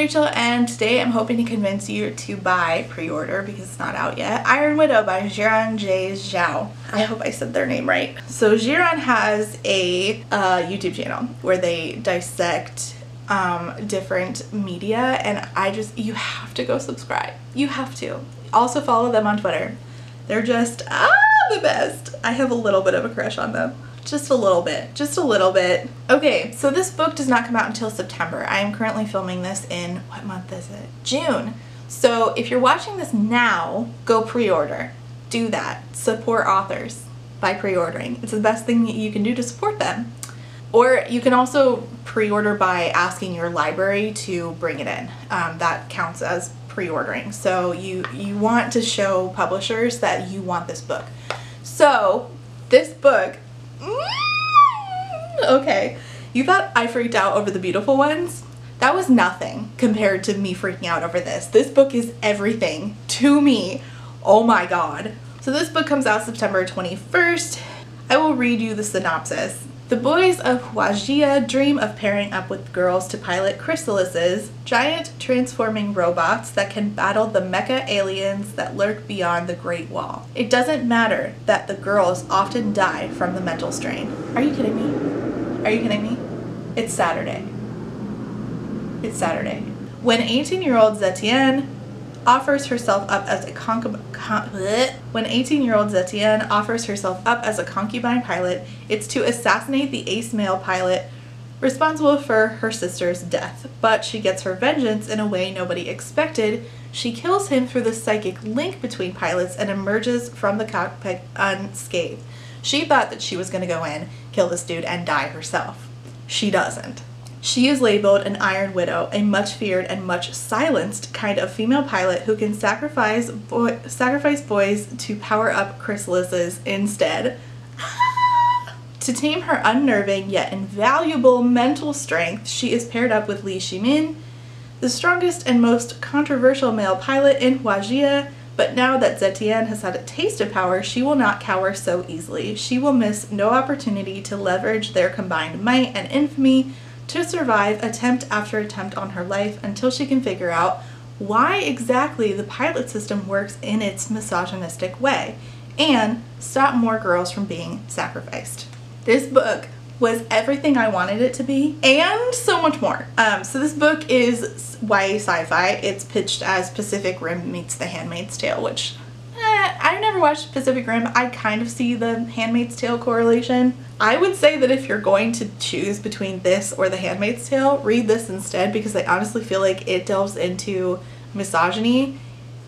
Rachel, and today I'm hoping to convince you to buy, pre-order because it's not out yet, Iron Widow by Jiran J. Zhao. I hope I said their name right. So Jiran has a YouTube channel where they dissect different media, and you have to go subscribe. You have to. Also follow them on Twitter. They're just the best. I have a little bit of a crush on them. Just a little bit. Just a little bit. Okay, so this book does not come out until September. I am currently filming this in, what month is it? June. So if you're watching this now, go pre-order. Do that. Support authors by pre-ordering. It's the best thing that you can do to support them. Or you can also pre-order by asking your library to bring it in. That counts as pre-ordering. So you want to show publishers that you want this book. So this book, okay, you thought I freaked out over The Beautiful Ones? That was nothing compared to me freaking out over this. This book is everything to me. Oh my god. So this book comes out September 21st. I will read you the synopsis. The boys of Huajia dream of pairing up with girls to pilot chrysalises, giant transforming robots that can battle the mecha aliens that lurk beyond the Great Wall. It doesn't matter that the girls often die from the mental strain. Are you kidding me? Are you kidding me? It's Saturday. It's Saturday. When 18-year-old Zetienne offers herself up as a concubine pilot, it's to assassinate the ace male pilot responsible for her sister's death. But she gets her vengeance in a way nobody expected. She kills him through the psychic link between pilots and emerges from the cockpit unscathed. She thought that she was going to go in, kill this dude, and die herself. She doesn't. She is labeled an Iron Widow, a much feared and much silenced kind of female pilot who can sacrifice boys to power up chrysalises instead. To tame her unnerving yet invaluable mental strength, she is paired up with Li Shimin, the strongest and most controversial male pilot in Huajia. But now that Zetienne has had a taste of power, she will not cower so easily. She will miss no opportunity to leverage their combined might and infamy to survive attempt after attempt on her life until she can figure out why exactly the pilot system works in its misogynistic way and stop more girls from being sacrificed. This book was everything I wanted it to be and so much more. So this book is YA sci-fi. It's pitched as Pacific Rim meets The Handmaid's Tale, which I've never watched Pacific Rim. I kind of see the Handmaid's Tale correlation. I would say that if you're going to choose between this or The Handmaid's Tale, read this instead, because I honestly feel like it delves into misogyny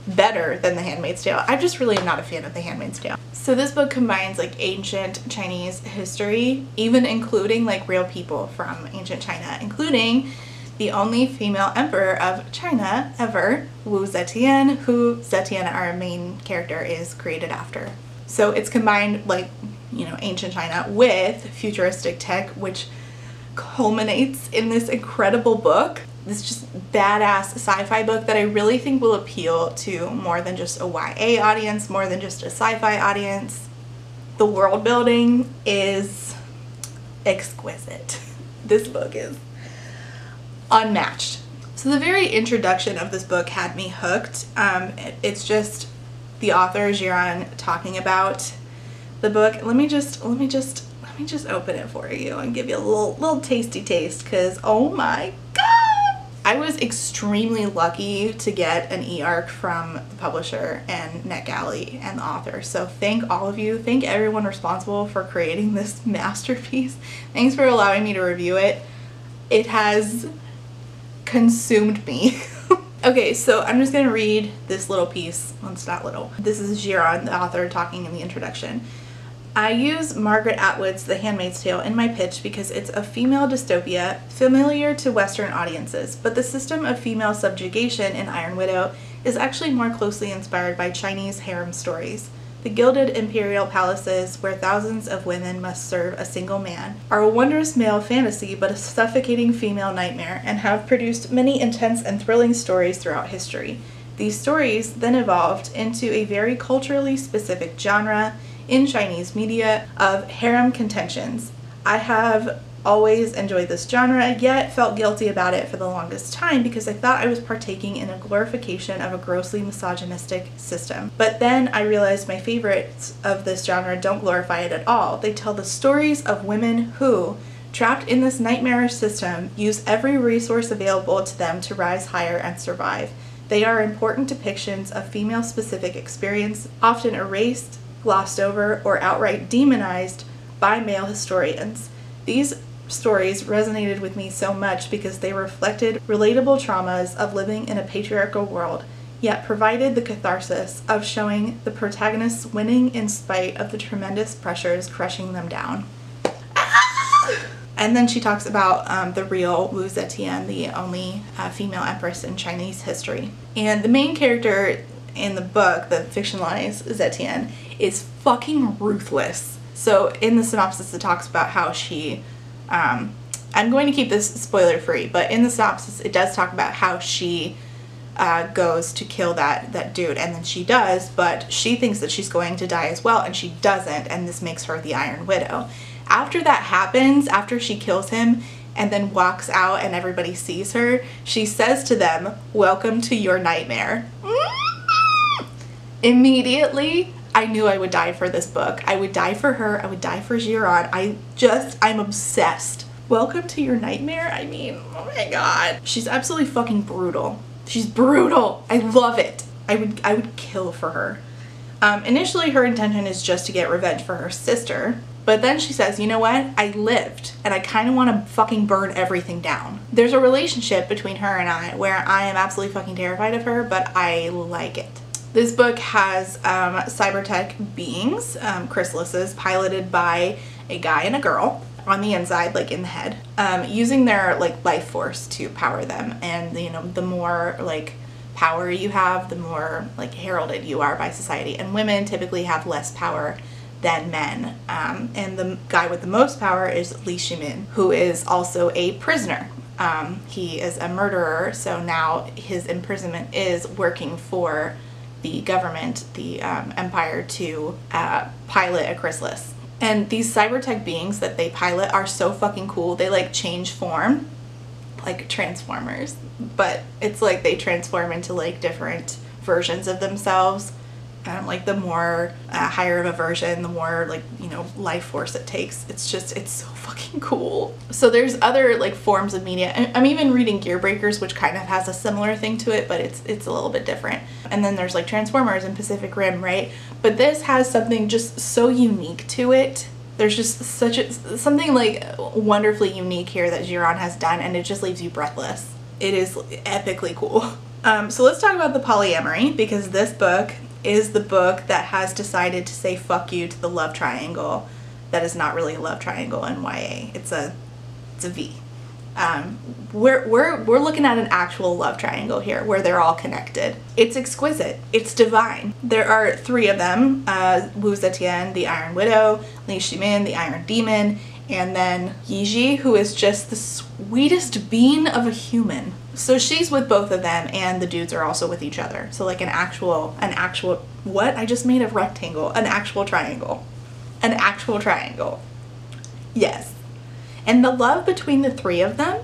better than The Handmaid's Tale. I just really am not a fan of The Handmaid's Tale. So this book combines like ancient Chinese history, even including like real people from ancient China, including the only female emperor of China ever, Wu Zetian, who Zetian, our main character, is created after. So it's combined like, you know, ancient China with futuristic tech, which culminates in this incredible book. This just badass sci-fi book that I really think will appeal to more than just a YA audience, more than just a sci-fi audience. The world building is exquisite. This book is unmatched. So the very introduction of this book had me hooked. It's just the author Jiran talking about the book. Let me just open it for you and give you a little tasty taste, because oh my god, I was extremely lucky to get an e-arc from the publisher and NetGalley and the author. So thank all of you. Thank everyone responsible for creating this masterpiece. Thanks for allowing me to review it. It has consumed me. Okay, so I'm just gonna read this little piece. Well, it's not little. This is Jiran, the author, talking in the introduction. I use Margaret Atwood's The Handmaid's Tale in my pitch because it's a female dystopia familiar to Western audiences, but the system of female subjugation in Iron Widow is actually more closely inspired by Chinese harem stories. The gilded imperial palaces, where thousands of women must serve a single man, are a wondrous male fantasy but a suffocating female nightmare, and have produced many intense and thrilling stories throughout history. These stories then evolved into a very culturally specific genre in Chinese media of harem contentions. I have always enjoyed this genre, yet felt guilty about it for the longest time because I thought I was partaking in a glorification of a grossly misogynistic system. But then I realized my favorites of this genre don't glorify it at all. They tell the stories of women who, trapped in this nightmarish system, use every resource available to them to rise higher and survive. They are important depictions of female-specific experience, often erased, glossed over, or outright demonized by male historians. These stories resonated with me so much because they reflected relatable traumas of living in a patriarchal world, yet provided the catharsis of showing the protagonists winning in spite of the tremendous pressures crushing them down. And then she talks about the real Wu Zetian, the only female empress in Chinese history. And the main character in the book, the fictionalized Zetian, is fucking ruthless. So in the synopsis it talks about how she, I'm going to keep this spoiler free, but in the synopsis it does talk about how she goes to kill that dude, and then she does, but she thinks that she's going to die as well, and she doesn't, and this makes her the Iron Widow. After that happens, after she kills him and then walks out and everybody sees her, she says to them, "Welcome to your nightmare." Immediately, I knew I would die for this book. I would die for her. I would die for Giron. I'm obsessed. Welcome to your nightmare? I mean, oh my god. She's absolutely fucking brutal. She's brutal. I love it. I would kill for her. Initially, her intention is just to get revenge for her sister. But then she says, you know what? I lived and I kind of want to fucking burn everything down. There's a relationship between her and I where I am absolutely fucking terrified of her, but I like it. This book has cybertech beings, chrysalises, piloted by a guy and a girl on the inside, like in the head, using their like life force to power them. And you know, the more like power you have, the more like heralded you are by society. And women typically have less power than men. And the guy with the most power is Li Shimin, who is also a prisoner. He is a murderer, so now his imprisonment is working for the government, the empire, to pilot a chrysalis. And these cybertech beings that they pilot are so fucking cool. They like change form, like Transformers, but it's like they transform into like different versions of themselves. Like the more higher of a version, the more like, you know, life force it takes. It's so fucking cool. So there's other like forms of media. I'm even reading Gearbreakers, which kind of has a similar thing to it, but it's a little bit different. And then there's like Transformers and Pacific Rim, right? But this has something just so unique to it. There's just something like wonderfully unique here that Giron has done, and it just leaves you breathless. It is epically cool. So let's talk about the polyamory, because this book is the book that has decided to say fuck you to the love triangle that is not really a love triangle in YA. It's a V. We're looking at an actual love triangle here where they're all connected. It's exquisite. It's divine. There are three of them, Wu Zetian, the Iron Widow, Li Shimin, the Iron Demon, and then Yiji, who is just the sweetest being of a human. So she's with both of them, and the dudes are also with each other. So like an actual, what? I just made a rectangle. An actual triangle. An actual triangle. Yes. And the love between the three of them,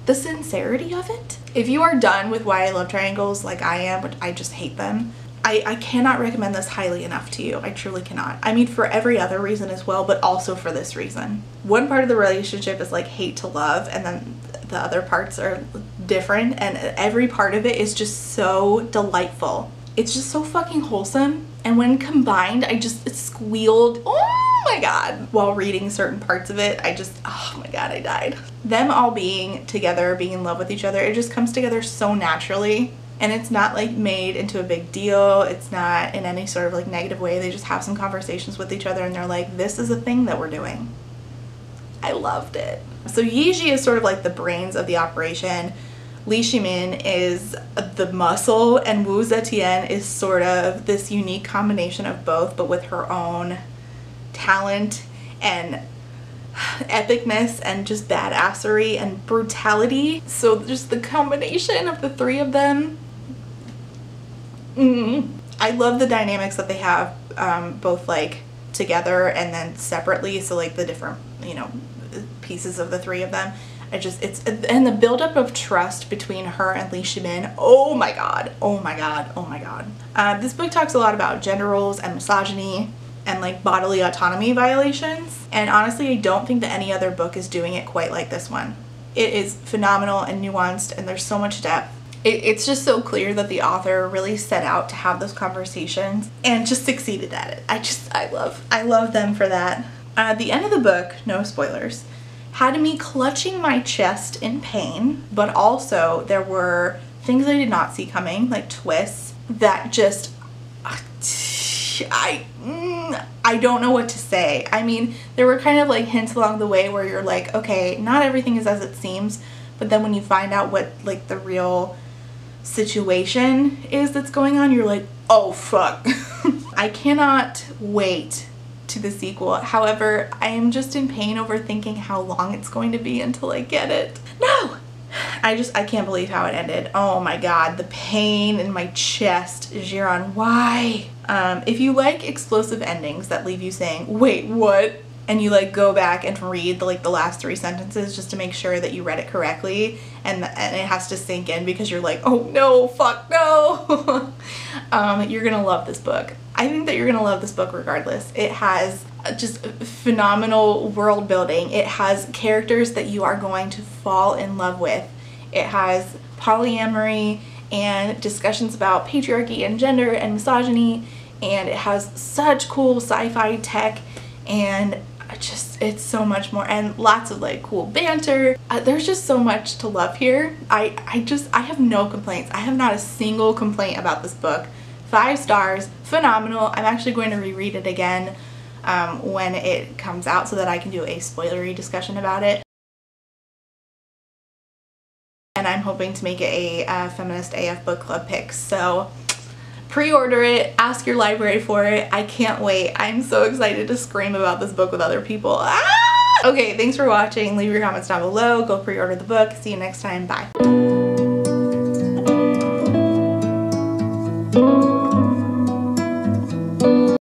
the sincerity of it. If you are done with YA love triangles like I am, which I just hate them, I cannot recommend this highly enough to you. I truly cannot. I mean, for every other reason as well, but also for this reason. One part of the relationship is like hate to love, and then the other parts are different, and every part of it is just so delightful. It's just so fucking wholesome, and when combined, I just squealed, oh my god, while reading certain parts of it. Oh my god, I died. Them all being together, being in love with each other, it just comes together so naturally. And it's not like made into a big deal. It's not in any sort of like negative way. They just have some conversations with each other and they're like, this is a thing that we're doing. I loved it. So Yiji is sort of like the brains of the operation. Li Shimin is the muscle, and Wu Zetian is sort of this unique combination of both, but with her own talent and epicness and just badassery and brutality. So just the combination of the three of them. I love the dynamics that they have, both like together and then separately, so like the different, you know, pieces of the three of them. And the buildup of trust between her and Lee Shi-min, oh my god, oh my god, oh my god. This book talks a lot about gender roles and misogyny and like bodily autonomy violations, and honestly I don't think that any other book is doing it quite like this one. It is phenomenal and nuanced, and there's so much depth. It's just so clear that the author really set out to have those conversations and just succeeded at it. I love them for that. The end of the book, no spoilers, had me clutching my chest in pain, but also there were things I did not see coming, like twists that just, I don't know what to say. I mean, there were kind of like hints along the way where you're like, okay, not everything is as it seems, but then when you find out what like the real situation is that's going on, you're like, oh fuck. I cannot wait to the sequel. However, I am just in pain over thinking how long it's going to be until I get it. No! I can't believe how it ended. Oh my god, the pain in my chest. Jiran, why? If you like explosive endings that leave you saying, wait, what? And you like go back and read the last 3 sentences just to make sure that you read it correctly, and it has to sink in because you're like, oh no, fuck no. You're gonna love this book. I think that you're gonna love this book regardless. It has just phenomenal world building. It has characters that you are going to fall in love with. It has polyamory and discussions about patriarchy and gender and misogyny, and it has such cool sci-fi tech, and it's so much more, and lots of like cool banter. There's just so much to love here. I have no complaints. I have not a single complaint about this book. 5 stars, phenomenal. I'm actually going to reread it again when it comes out so that I can do a spoilery discussion about it. And I'm hoping to make it a Feminist AF book club pick. So pre-order it, ask your library for it. I can't wait. I'm so excited to scream about this book with other people. Ah! Okay, thanks for watching. Leave your comments down below. Go pre-order the book. See you next time. Bye.